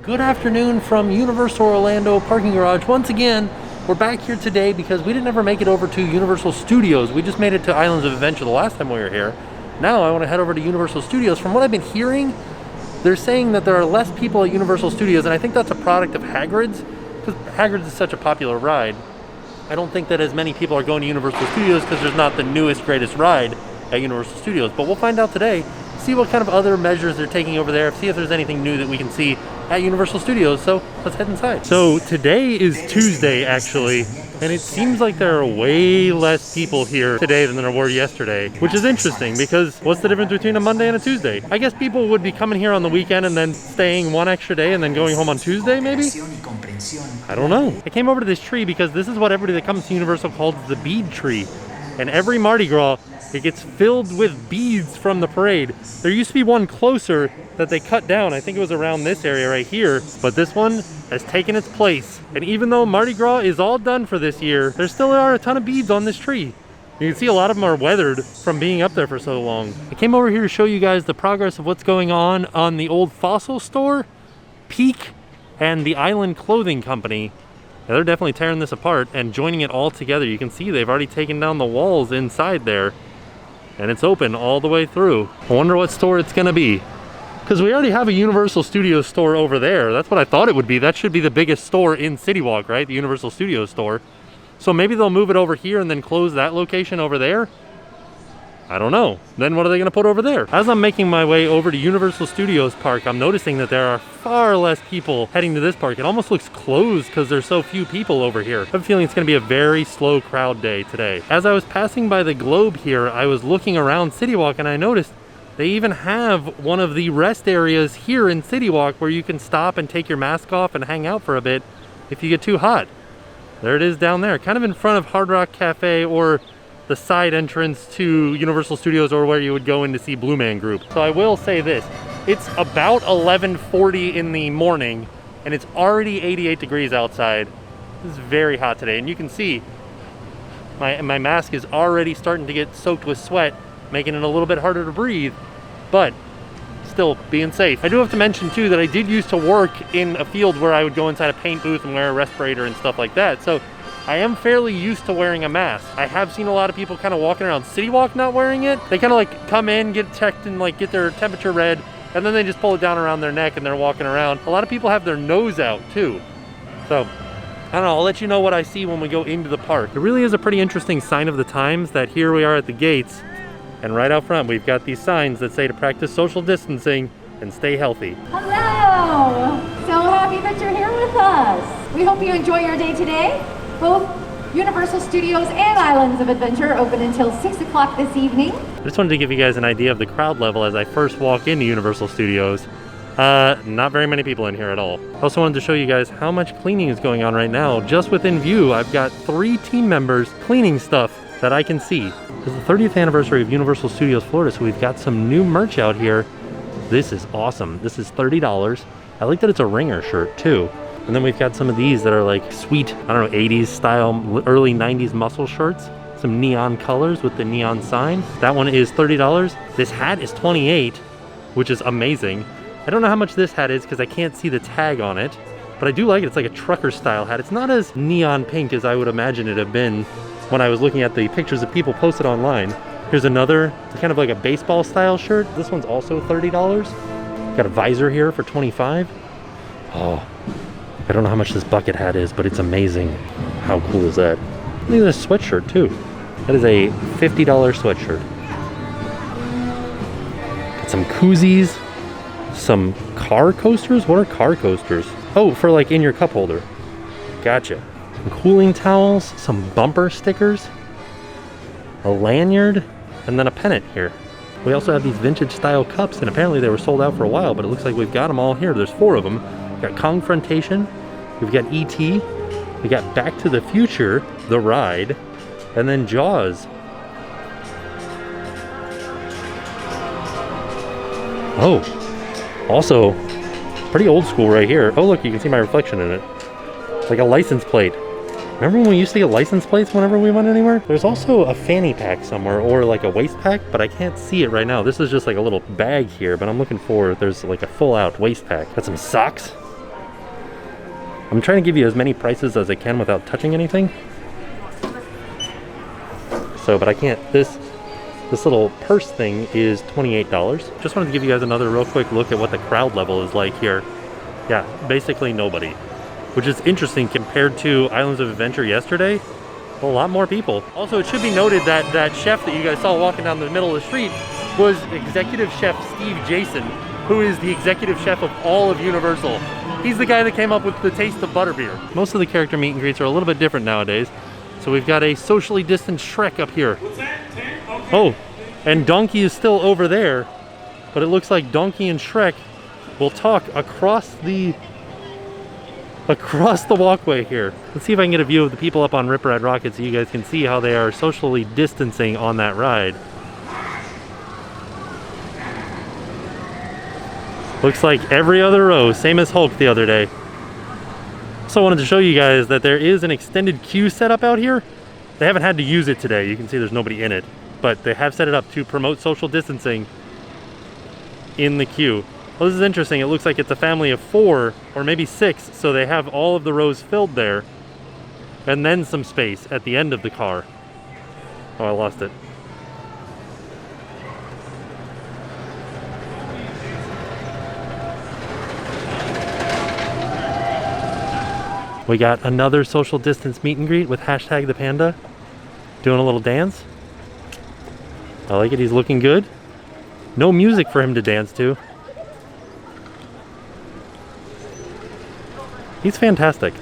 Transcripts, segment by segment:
Good afternoon from Universal Orlando Parking Garage. Once again, we're back here today because we didn't ever make it over to Universal Studios. We just made it to Islands of Adventure the last time we were here. Now I want to head over to Universal Studios. From what I've been hearing, they're saying that there are less people at Universal Studios, and I think that's a product of Hagrid's, because Hagrid's is such a popular ride. I don't think that as many people are going to Universal Studios because there's not the newest, greatest ride at Universal Studios. But we'll find out today, see what kind of other measures they're taking over there, see if there's anything new that we can see at Universal Studios. So let's head inside. So today is Tuesday actually, and it seems like there are way less people here today than there were yesterday, which is interesting because what's the difference between a Monday and a Tuesday? I guess people would be coming here on the weekend and then staying one extra day and then going home on Tuesday maybe? I don't know. I came over to this tree because this is what everybody that comes to Universal calls the Bead Tree. And every Mardi Gras, it gets filled with beads from the parade. There used to be one closer that they cut down. I think it was around this area right here, but this one has taken its place. And even though Mardi Gras is all done for this year, there still are a ton of beads on this tree. You can see a lot of them are weathered from being up there for so long. I came over here to show you guys the progress of what's going on the old fossil store, Peak, and the Island Clothing Company. Yeah, they're definitely tearing this apart and joining it all together. You can see they've already taken down the walls inside there, and it's open all the way through. I wonder what store it's gonna be, because we already have a Universal Studios store over there. That's what I thought it would be. That should be the biggest store in City Walk, right? The Universal Studios store. So maybe they'll move it over here and then close that location over there. I don't know. Then what are they gonna put over there? As I'm making my way over to Universal Studios Park, I'm noticing that there are far less people heading to this park. It almost looks closed because there's so few people over here. I have a feeling it's gonna be a very slow crowd day today. As I was passing by the Globe here, I was looking around City Walk and I noticed they even have one of the rest areas here in City Walk where you can stop and take your mask off and hang out for a bit if you get too hot. There it is down there, kind of in front of Hard Rock Cafe or the side entrance to Universal Studios, or where you would go in to see Blue Man Group. So I will say this, it's about 11:40 in the morning and it's already 88 degrees outside. This is very hot today, and you can see my mask is already starting to get soaked with sweat, making it a little bit harder to breathe, but still being safe. I do have to mention too that I did used to work in a field where I would go inside a paint booth and wear a respirator and stuff like that. So I am fairly used to wearing a mask. I have seen a lot of people kind of walking around City Walk not wearing it. They kind of like come in, get checked and like get their temperature read, and then they just pull it down around their neck and they're walking around. A lot of people have their nose out too. So I don't know, I'll let you know what I see when we go into the park. It really is a pretty interesting sign of the times that here we are at the gates, and right out front we've got these signs that say to practice social distancing and stay healthy. Hello! So happy that you're here with us. We hope you enjoy your day today. Both Universal Studios and Islands of Adventure open until 6 o'clock this evening. I just wanted to give you guys an idea of the crowd level as I first walk into Universal Studios. Not very many people in here at all. I also wanted to show you guys how much cleaning is going on right now. Just within view, I've got 3 team members cleaning stuff that I can see. It's the 30th anniversary of Universal Studios Florida, so we've got some new merch out here. This is awesome. This is $30. I like that it's a ringer shirt too. And then we've got some of these that are like sweet, I don't know, 80s style, early 90s muscle shirts. Some neon colors with the neon sign. That one is $30. This hat is $28, which is amazing. I don't know how much this hat is because I can't see the tag on it, but I do like it. It's like a trucker style hat. It's not as neon pink as I would imagine it have been when I was looking at the pictures that people posted online. Here's another, it's kind of like a baseball style shirt. This one's also $30. Got a visor here for $25. Oh, I don't know how much this bucket hat is, but it's amazing. How cool is that? Look at this sweatshirt too. That is a $50 sweatshirt. Got some koozies, some car coasters. What are car coasters? Oh, for like in your cup holder. Gotcha. Some cooling towels, some bumper stickers, a lanyard, and then a pennant here. We also have these vintage style cups, and apparently they were sold out for a while, but it looks like we've got them all here. There's 4 of them. We've got Confrontation, we've got E.T., we got Back to the Future, the ride, and then Jaws. Oh, also pretty old school right here. Oh look, you can see my reflection in it. Like a license plate. Remember when we used to get license plates whenever we went anywhere? There's also a fanny pack somewhere, or like a waist pack, but I can't see it right now. This is just like a little bag here, but I'm looking for, there's like a full out waist pack. Got some socks. I'm trying to give you as many prices as I can without touching anything. So, but I can't, this little purse thing is $28. Just wanted to give you guys another real quick look at what the crowd level is like here. Yeah, basically nobody, which is interesting compared to Islands of Adventure yesterday. A lot more people. Also, it should be noted that that chef that you guys saw walking down the middle of the street was executive chef Steve Jason, who is the executive chef of all of Universal. He's the guy that came up with the taste of butterbeer. Most of the character meet and greets are a little bit different nowadays. So we've got a socially distanced Shrek up here. What's that? 10? Okay. Oh, and Donkey is still over there, but it looks like Donkey and Shrek will talk across the walkway here. Let's see if I can get a view of the people up on Rip Ride Rocket so you guys can see how they are socially distancing on that ride. Looks like every other row, same as Hulk the other day. Also wanted to show you guys that there is an extended queue set up out here. They haven't had to use it today. You can see there's nobody in it, but they have set it up to promote social distancing in the queue. Well, this is interesting. It looks like it's a family of 4 or maybe 6, so they have all of the rows filled there and then some space at the end of the car. Oh, I lost it. We got another social distance meet and greet with hashtag the panda doing a little dance. I like it. He's looking good. No music for him to dance to. He's fantastic.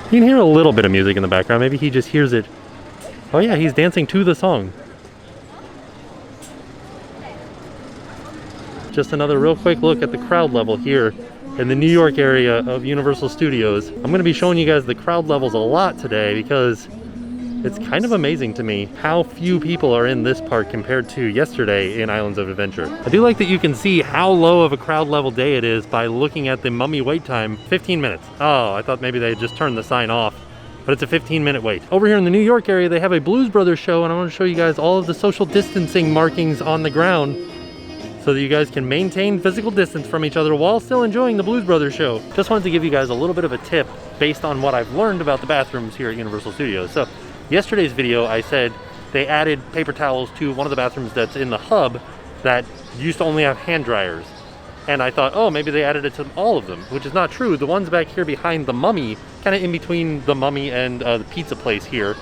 You can hear a little bit of music in the background. Maybe he just hears it. Oh yeah, he's dancing to the song. Just another real quick look at the crowd level here in the New York area of Universal Studios. I'm going to be showing you guys the crowd levels a lot today because it's kind of amazing to me how few people are in this park compared to yesterday in Islands of Adventure. I do like that you can see how low of a crowd level day it is by looking at the mummy wait time, 15 minutes. Oh, I thought maybe they had just turned the sign off, but it's a 15-minute wait. Over here in the New York area, they have a Blues Brothers show, and I want to show you guys all of the social distancing markings on the ground so that you guys can maintain physical distance from each other while still enjoying the Blues Brothers show. Just wanted to give you guys a little bit of a tip based on what I've learned about the bathrooms here at Universal Studios. So yesterday's video, I said they added paper towels to one of the bathrooms that's in the hub that used to only have hand dryers. And I thought, oh, maybe they added it to all of them, which is not true. The ones back here behind the mummy, kind of in between the mummy and the pizza place here,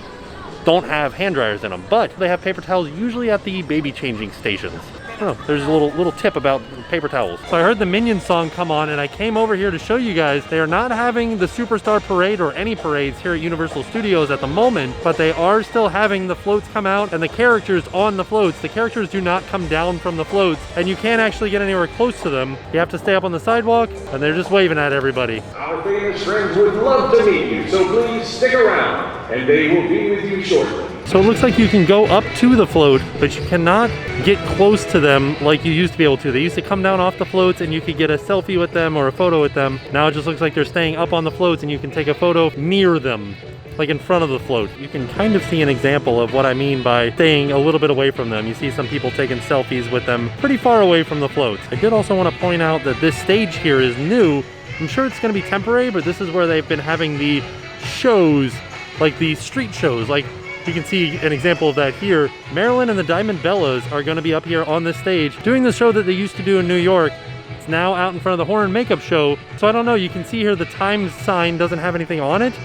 don't have hand dryers in them, but they have paper towels usually at the baby changing stations. Oh, there's a little tip about paper towels. So I heard the Minions song come on and I came over here to show you guys they are not having the Superstar Parade or any parades here at Universal Studios at the moment, but they are still having the floats come out and the characters on the floats. The characters do not come down from the floats and you can't actually get anywhere close to them. You have to stay up on the sidewalk and they're just waving at everybody. Our famous friends would love to meet you, so please stick around and they will be with you shortly. So it looks like you can go up to the float, but you cannot get close to them like you used to be able to. They used to come down off the floats and you could get a selfie with them or a photo with them. Now it just looks like they're staying up on the floats and you can take a photo near them, like in front of the float. You can kind of see an example of what I mean by staying a little bit away from them. You see some people taking selfies with them pretty far away from the floats. I did also want to point out that this stage here is new. I'm sure it's going to be temporary, but this is where they've been having the shows, like the street shows. Like you can see an example of that here. Marilyn and the Diamond Bellas are going to be up here on this stage doing the show that they used to do in New York. It's now out in front of the Horror and Makeup Show. So I don't know, you can see here the time sign doesn't have anything on it.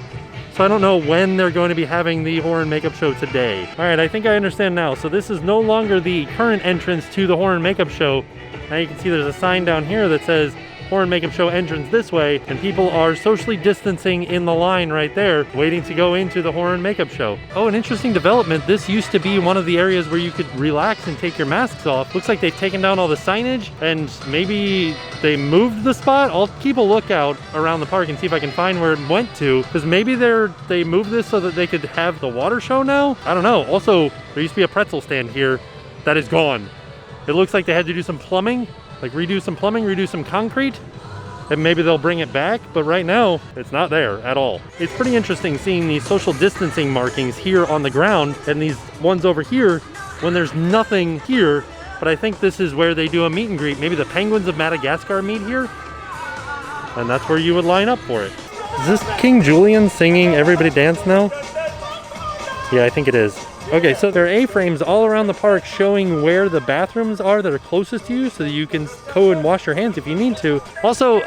So I don't know when they're going to be having the Horror and Makeup Show today. All right, I think I understand now. So this is no longer the current entrance to the Horror and Makeup Show. Now you can see there's a sign down here that says Horror and Makeup Show entrance this way, and people are socially distancing in the line right there, waiting to go into the Horror and Makeup Show. Oh, an interesting development. This used to be one of the areas where you could relax and take your masks off. Looks like they've taken down all the signage, and maybe they moved the spot. I'll keep a lookout around the park and see if I can find where it went to, because maybe they moved this so that they could have the water show now? I don't know. Also, there used to be a pretzel stand here that is gone. It looks like they had to do some plumbing. Like redo some plumbing, redo some concrete, and maybe they'll bring it back, but right now, it's not there at all. It's pretty interesting seeing these social distancing markings here on the ground and these ones over here when there's nothing here, but I think this is where they do a meet and greet. Maybe the penguins of Madagascar meet here? and that's where you would line up for it. Is this King Julian singing Everybody Dance Now? Yeah, I think it is. Okay, so there are A-frames all around the park showing where the bathrooms are that are closest to you so that you can go and wash your hands if you need to. Also,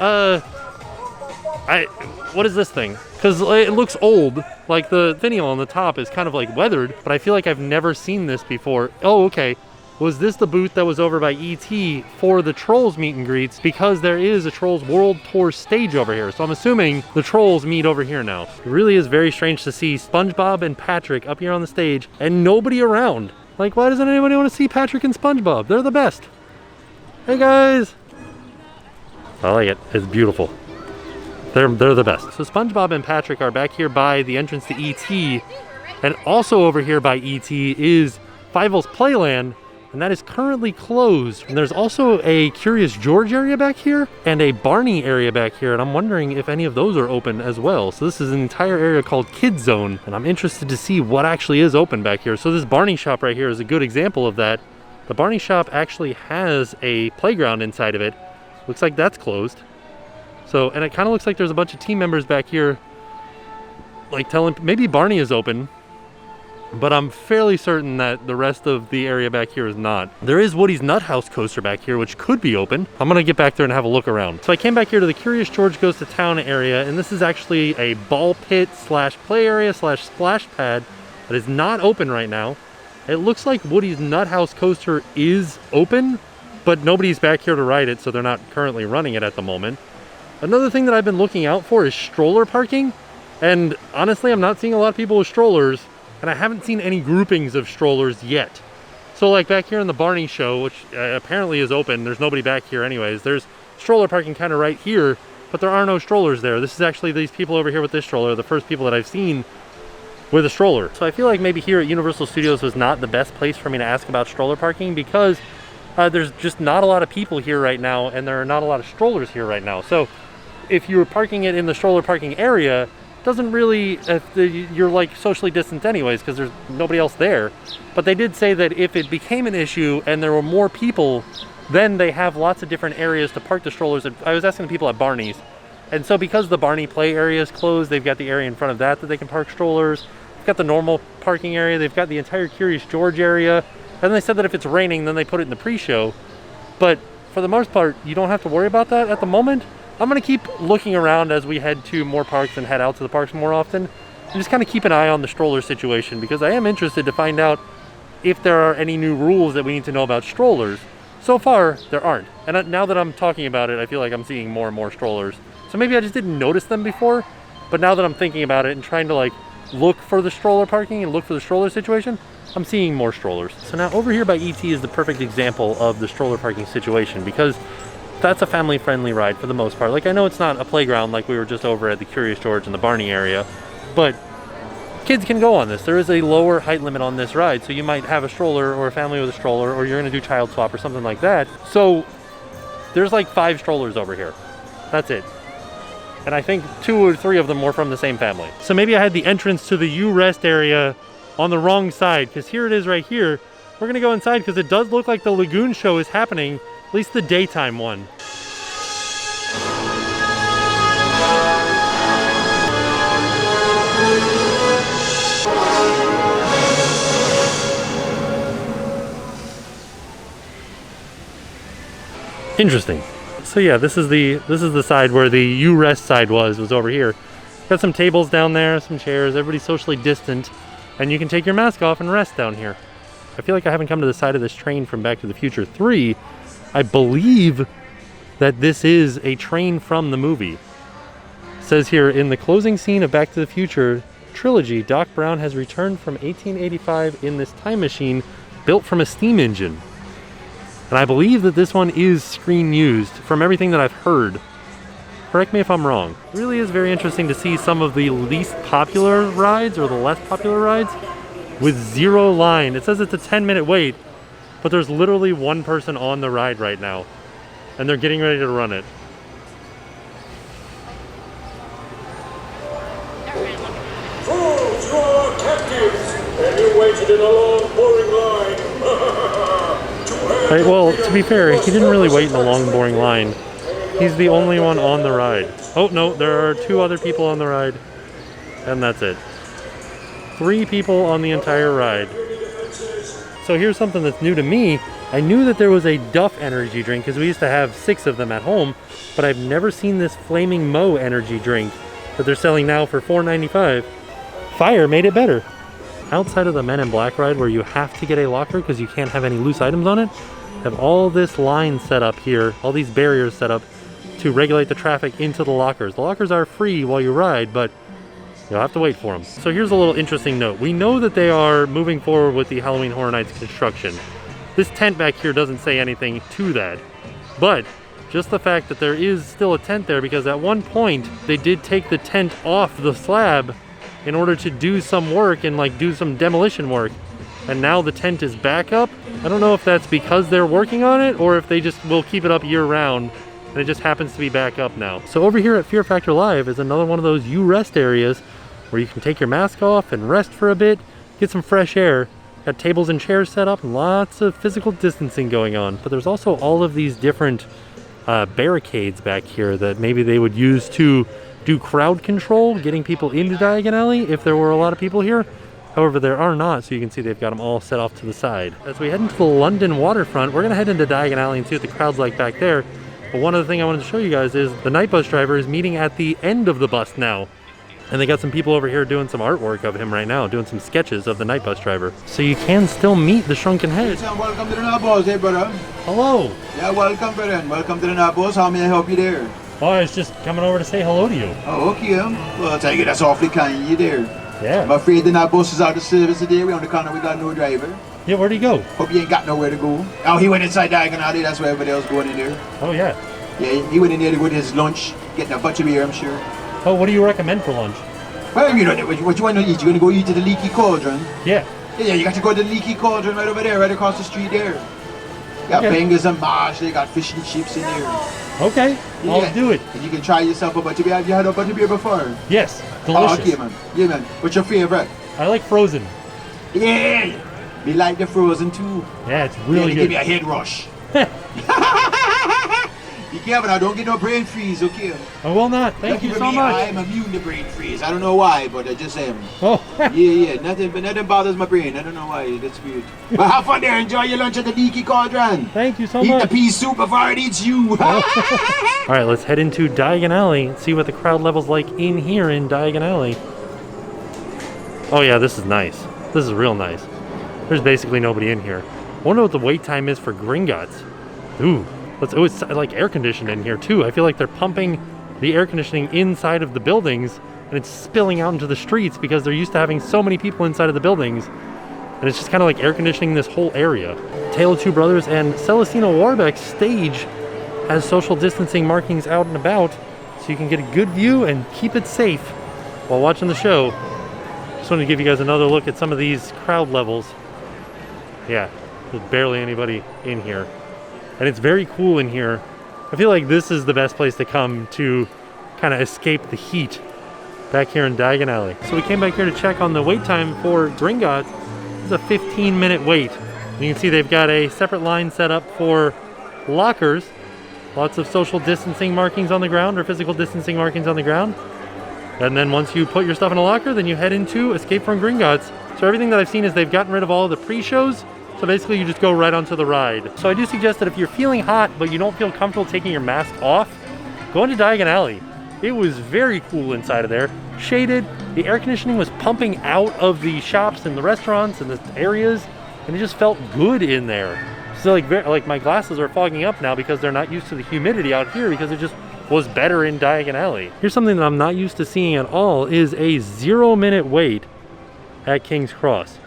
what is this thing? Because it looks old. Like the finial on the top is kind of like weathered, but I feel like I've never seen this before. Oh, okay. Was this the booth that was over by ET for the Trolls meet and greets? Because there is a Trolls World Tour stage over here. So I'm assuming the Trolls meet over here now. It really is very strange to see SpongeBob and Patrick up here on the stage and nobody around. Like, why doesn't anybody want to see Patrick and SpongeBob? They're the best. Hey guys. I like it. It's beautiful. They're the best. So SpongeBob and Patrick are back here by the entrance to ET. And also over here by ET is Fievel's Playland. And that is currently closed. And there's also a Curious George area back here and a Barney area back here. And I'm wondering if any of those are open as well. So this is an entire area called Kid Zone. And I'm interested to see what actually is open back here. So this Barney Shop right here is a good example of that. The Barney Shop actually has a playground inside of it. Looks like that's closed. So, and it kind of looks like there's a bunch of team members back here like telling, maybe Barney is open. But I'm fairly certain that the rest of the area back here is not. There is Woody's Nut House coaster back here, which could be open. I'm gonna get back there and have a look around. So I came back here to the Curious George Goes to Town area, and this is actually a ball pit slash play area slash splash pad that is not open right now. It looks like Woody's Nut House coaster is open, but nobody's back here to ride it, so they're not currently running it at the moment. Another thing that I've been looking out for is stroller parking, and honestly, I'm not seeing a lot of people with strollers. And I haven't seen any groupings of strollers yet. So like back here in the Barney Show, which apparently is open, there's nobody back here anyways. There's stroller parking kind of right here, but there are no strollers there. This is actually these people over here with this stroller, the first people that I've seen with a stroller. So I feel like maybe here at Universal Studios was not the best place for me to ask about stroller parking because there's just not a lot of people here right now and there are not a lot of strollers here right now. So if you were parking it in the stroller parking area, doesn't really, you're like socially distanced anyways because there's nobody else there. But they did say that if it became an issue and there were more people, then they have lots of different areas to park the strollers. I was asking the people at Barney's, and so because the Barney play area is closed, they've got the area in front of that they can park strollers. They've got the normal parking area, they've got the entire Curious George area, and they said that if it's raining then they put it in the pre-show. But for the most part, you don't have to worry about that at the moment. I'm going to keep looking around as we head to more parks and head out to the parks more often. And just kind of keep an eye on the stroller situation because I am interested to find out if there are any new rules that we need to know about strollers. So far, there aren't. And now that I'm talking about it, I feel like I'm seeing more and more strollers. So maybe I just didn't notice them before, but now that I'm thinking about it and trying to like look for the stroller parking and look for the stroller situation, I'm seeing more strollers. So now over here by ET is the perfect example of the stroller parking situation because that's a family-friendly ride for the most part. Like, I know it's not a playground like we were just over at the Curious George and the Barney area, but kids can go on this. There is a lower height limit on this ride, so you might have a stroller or a family with a stroller, or you're gonna do child swap or something like that. So there's like 5 strollers over here. That's it. And I think 2 or 3 of them were from the same family. So maybe I had the entrance to the U-Rest area on the wrong side, because here it is right here. We're gonna go inside because it does look like the Lagoon Show is happening, at least the daytime one. Interesting. So yeah, this is the side where the U-Rest side was over here. Got some tables down there, some chairs, everybody's socially distant, and you can take your mask off and rest down here. I feel like I haven't come to the side of this train from Back to the Future 3. I believe that this is a train from the movie. It says here, in the closing scene of Back to the Future trilogy, Doc Brown has returned from 1885 in this time machine built from a steam engine. And I believe that this one is screen used from everything that I've heard. Correct me if I'm wrong. It really is very interesting to see some of the least popular rides or the less popular rides with 0 line. It says it's a 10-minute wait, but there's literally 1 person on the ride right now, and they're getting ready to run it. Fools, you are captives, and you waited in a long, boring line. Right, well, to be fair, he didn't really wait in a long, boring line. He's the only one on the ride. Oh no, there are 2 other people on the ride. And that's it. 3 people on the entire ride. So here's something that's new to me. I knew that there was a Duff energy drink because we used to have 6 of them at home, but I've never seen this Flaming Mo energy drink that they're selling now for $4.95. Fire made it better. Outside of the Men in Black ride where you have to get a locker because you can't have any loose items on it, have all this line set up here, all these barriers set up to regulate the traffic into the lockers. The lockers are free while you ride, but you'll have to wait for them. So here's a little interesting note. We know that they are moving forward with the Halloween Horror Nights construction. This tent back here doesn't say anything to that, but just the fact that there is still a tent there, because at one point they did take the tent off the slab in order to do some work and like do some demolition work, and now the tent is back up. I don't know if that's because they're working on it or if they just will keep it up year round and it just happens to be back up now. So over here at Fear Factor Live is another one of those you rest areas where you can take your mask off and rest for a bit, get some fresh air. Got tables and chairs set up and lots of physical distancing going on. But there's also all of these different barricades back here that maybe they would use to do crowd control, getting people into Diagon Alley if there were a lot of people here. However, there are not, so you can see they've got them all set off to the side. As we head into the London waterfront, we're gonna head into Diagon Alley and see what the crowd's like back there. But one other thing I wanted to show you guys is the night bus driver is meeting at the end of the bus now. And they got some people over here doing some artwork of him right now, doing some sketches of the night bus driver. So you can still meet the Shrunken Head. Welcome to the night bus, hey brother. Hello. Yeah, welcome brother. Welcome to the night bus. How may I help you there? Oh, I was just coming over to say hello to you. Oh, okay. Well, thank you. That's awfully kind of you there. Yeah. I'm afraid the night bus is out of service today. We're on the corner. We got no driver. Yeah, where'd he go? Hope you ain't got nowhere to go. Oh, he went inside Diagon Alley. That's where everybody else going in there. Oh, yeah. Yeah, he went in there to go to his lunch, getting a bunch of beer, I'm sure. Oh, what do you recommend for lunch? Well, you know, what you want to eat? You're going to go eat at the Leaky Cauldron? Yeah. Yeah, you got to go to the Leaky Cauldron right over there, right across the street there. You got fingers and mash, they got fish and chips in there. Okay, I'll do it. And you can try yourself a bunch of beer. Have you had a bunch of beer before? Yes, delicious. Oh, okay, man. Yeah, man. What's your favorite? I like frozen. Yeah! We like the frozen too. Yeah, it's really Give good. me a head rush. Be careful now, don't get no brain freeze, okay? I will not. Thank you so much. I'm immune to brain freeze. I don't know why, but I just am. Oh. yeah, nothing bothers my brain. I don't know why. That's weird. But have fun there. Enjoy your lunch at the Leaky Cauldron. Thank you so Eat much. the pea soup before it eats you. All right, let's head into Diagon Alley and see what the crowd level's like in here in Diagon Alley. Oh yeah, this is nice. This is real nice. There's basically nobody in here. I wonder what the wait time is for Gringotts. Ooh. It's like air conditioned in here too. I feel like they're pumping the air conditioning inside of the buildings and it's spilling out into the streets because they're used to having so many people inside of the buildings, and it's just kind of like air conditioning this whole area. Tale of Two Brothers and Celestino Warbeck's stage has social distancing markings out and about, so you can get a good view and keep it safe while watching the show. Just wanted to give you guys another look at some of these crowd levels. Yeah, there's barely anybody in here. And it's very cool in here. I feel like this is the best place to come to kind of escape the heat back here in Diagon Alley. So we came back here to check on the wait time for Gringotts. This is a 15-minute wait. You can see they've got a separate line set up for lockers. Lots of social distancing markings on the ground, or physical distancing markings on the ground. And then once you put your stuff in a locker, then you head into Escape from Gringotts. So everything that I've seen is they've gotten rid of all of the pre-shows. So basically you just go right onto the ride. So I do suggest that if you're feeling hot but you don't feel comfortable taking your mask off, go into Diagon Alley. It was very cool inside of there. Shaded, the air conditioning was pumping out of the shops and the restaurants and the areas, and it just felt good in there. So like my glasses are fogging up now because they're not used to the humidity out here, because it just was better in Diagon Alley. Here's something that I'm not used to seeing at all, is a 0-minute wait at King's Cross.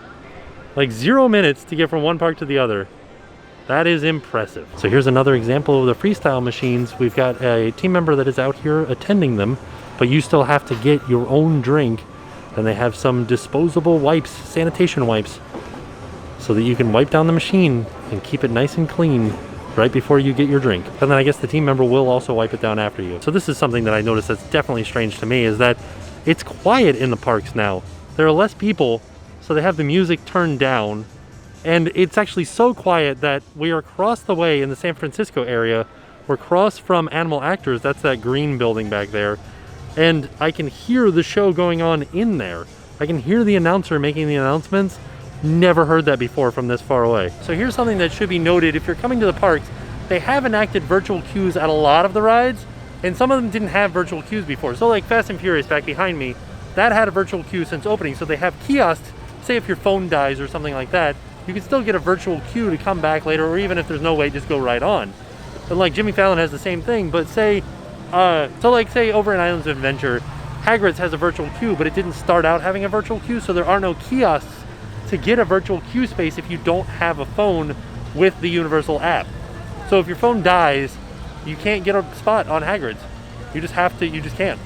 Like 0 minutes to get from one park to the other. That is impressive. So here's another example of the freestyle machines. We've got a team member that is out here attending them, but you still have to get your own drink. And they have some disposable wipes, sanitation wipes, so that you can wipe down the machine and keep it nice and clean right before you get your drink. And then I guess the team member will also wipe it down after you. So this is something that I noticed that's definitely strange to me, is that it's quiet in the parks now. There are less people, so they have the music turned down, and it's actually so quiet that we are across the way in the San Francisco area We're across from Animal Actors. That's that green building back there. And I can hear the show going on in there. I can hear the announcer making the announcements. Never heard that before from this far away. So here's something that should be noted. If you're coming to the parks, they have enacted virtual queues at a lot of the rides, and some of them didn't have virtual queues before. So like Fast and Furious back behind me, that had a virtual queue since opening. So they have kiosks, say if your phone dies or something like that, you can still get a virtual queue to come back later, or even if there's no wait, just go right on. And like Jimmy Fallon has the same thing, but say, say over in Islands of Adventure, Hagrid's has a virtual queue, but it didn't start out having a virtual queue, so there are no kiosks to get a virtual queue space if you don't have a phone with the Universal app. So if your phone dies, you can't get a spot on Hagrid's. You just can't.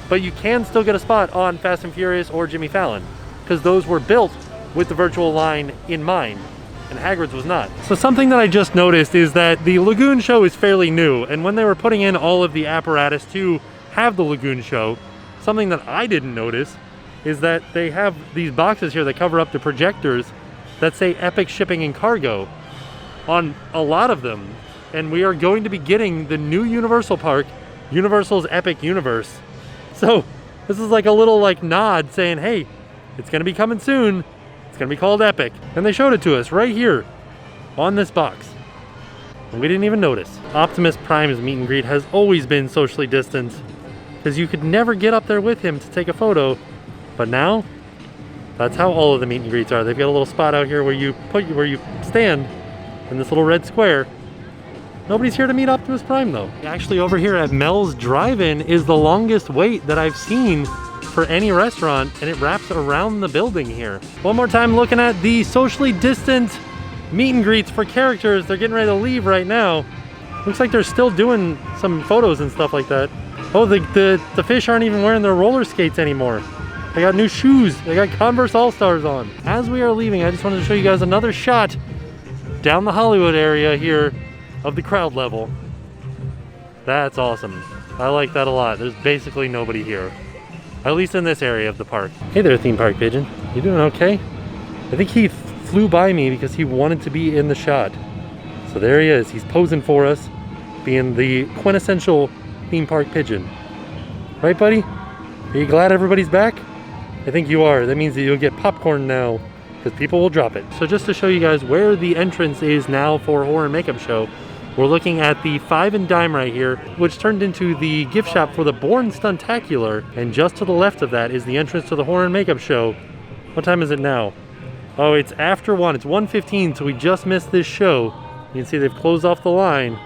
But you can still get a spot on Fast and Furious or Jimmy Fallon, because those were built with the virtual line in mind, and Hagrid's was not. So something that I just noticed is that the Lagoon Show is fairly new, and when they were putting in all of the apparatus to have the Lagoon Show, something that I didn't notice is that they have these boxes here that cover up the projectors that say Epic Shipping and Cargo on a lot of them. And we are going to be getting the new Universal Park, Universal's Epic Universe. So this is like a little like nod saying, hey, it's gonna be coming soon. It's gonna be called Epic. And they showed it to us right here on this box. And we didn't even notice. Optimus Prime's meet and greet has always been socially distanced, because you could never get up there with him to take a photo. But now, that's how all of the meet and greets are. They've got a little spot out here where you stand in this little red square. Nobody's here to meet Optimus Prime though. Actually over here at Mel's Drive-In is the longest wait that I've seen for any restaurant, and it wraps around the building here. One more time looking at the socially distant meet and greets for characters. They're getting ready to leave right now. Looks like they're still doing some photos and stuff like that. Oh, the fish aren't even wearing their roller skates anymore. They got new shoes. They got Converse All-Stars on. As we are leaving, I just wanted to show you guys another shot down the Hollywood area here of the crowd level. That's awesome. I like that a lot. There's basically nobody here, at least in this area of the park. Hey there, theme park pigeon. You doing okay? I think he flew by me because he wanted to be in the shot. So there he is. He's posing for us, being the quintessential theme park pigeon. Right, buddy? Are you glad everybody's back? I think you are. That means that you'll get popcorn now, because people will drop it. So just to show you guys where the entrance is now for Horror and Makeup Show, we're looking at the 5 and Dime right here, which turned into the gift shop for the Born Stuntacular. And just to the left of that is the entrance to the Horror and Makeup Show. What time is it now? Oh, it's after 1. It's 1:15, so we just missed this show. You can see they've closed off the line.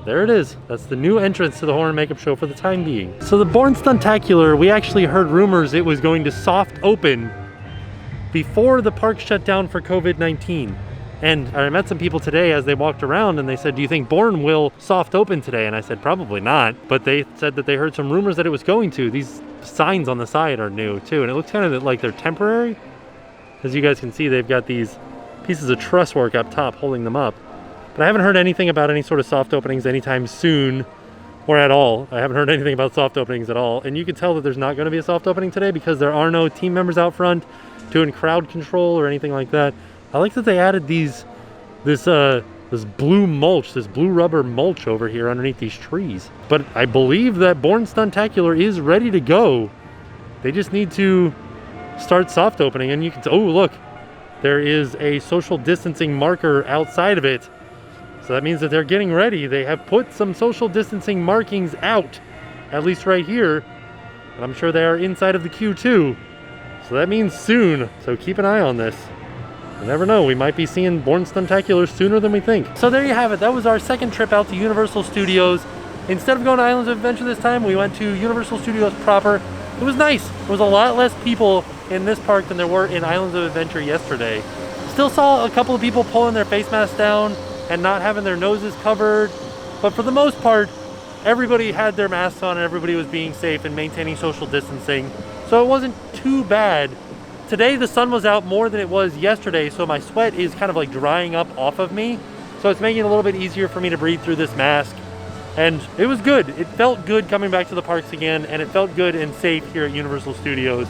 There it is. That's the new entrance to the Horror and Makeup Show for the time being. So the Born Stuntacular, we actually heard rumors it was going to soft open before the park shut down for COVID-19. And I met some people today as they walked around, and they said, do you think Born will soft open today? And I said, probably not. But they said that they heard some rumors that it was going to. These signs on the side are new too, and it looks kind of like they're temporary. As you guys can see, they've got these pieces of truss work up top holding them up. But I haven't heard anything about any sort of soft openings anytime soon, or at all. I haven't heard anything about soft openings at all. And you can tell that there's not going to be a soft opening today because there are no team members out front doing crowd control or anything like that. I like that they added this blue mulch, this blue rubber mulch over here underneath these trees. But I believe that Born Stuntacular is ready to go. They just need to start soft opening, and you can, oh look, there is a social distancing marker outside of it. So that means that they're getting ready. They have put some social distancing markings out, at least right here. And I'm sure they are inside of the queue too. So that means soon. So keep an eye on this. You never know, we might be seeing Born Stuntacular sooner than we think. So there you have it. That was our second trip out to Universal Studios. Instead of going to Islands of Adventure this time, we went to Universal Studios proper. It was nice. There was a lot less people in this park than there were in Islands of Adventure yesterday. Still saw a couple of people pulling their face masks down and not having their noses covered. But for the most part, everybody had their masks on and everybody was being safe and maintaining social distancing. So it wasn't too bad. Today the sun was out more than it was yesterday, so my sweat is kind of like drying up off of me. So it's making it a little bit easier for me to breathe through this mask. And it was good. It felt good coming back to the parks again, and it felt good and safe here at Universal Studios.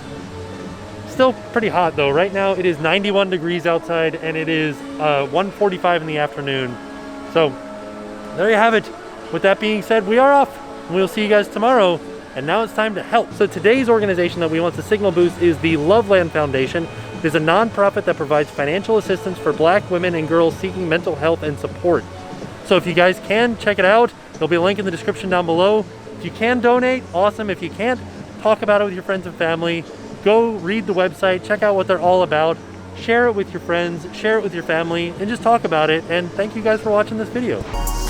Still pretty hot though. Right now it is 91 degrees outside and it is 1:45 in the afternoon. So there you have it. with that being said, we are off. We'll see you guys tomorrow. And now it's time to help. So today's organization that we want to signal boost is the Loveland Foundation. It is a nonprofit that provides financial assistance for Black women and girls seeking mental health and support. So if you guys can, check it out. There'll be a link in the description down below. If you can donate, awesome. If you can't, talk about it with your friends and family. Go read the website, check out what they're all about. Share it with your friends, share it with your family, and just talk about it. And thank you guys for watching this video.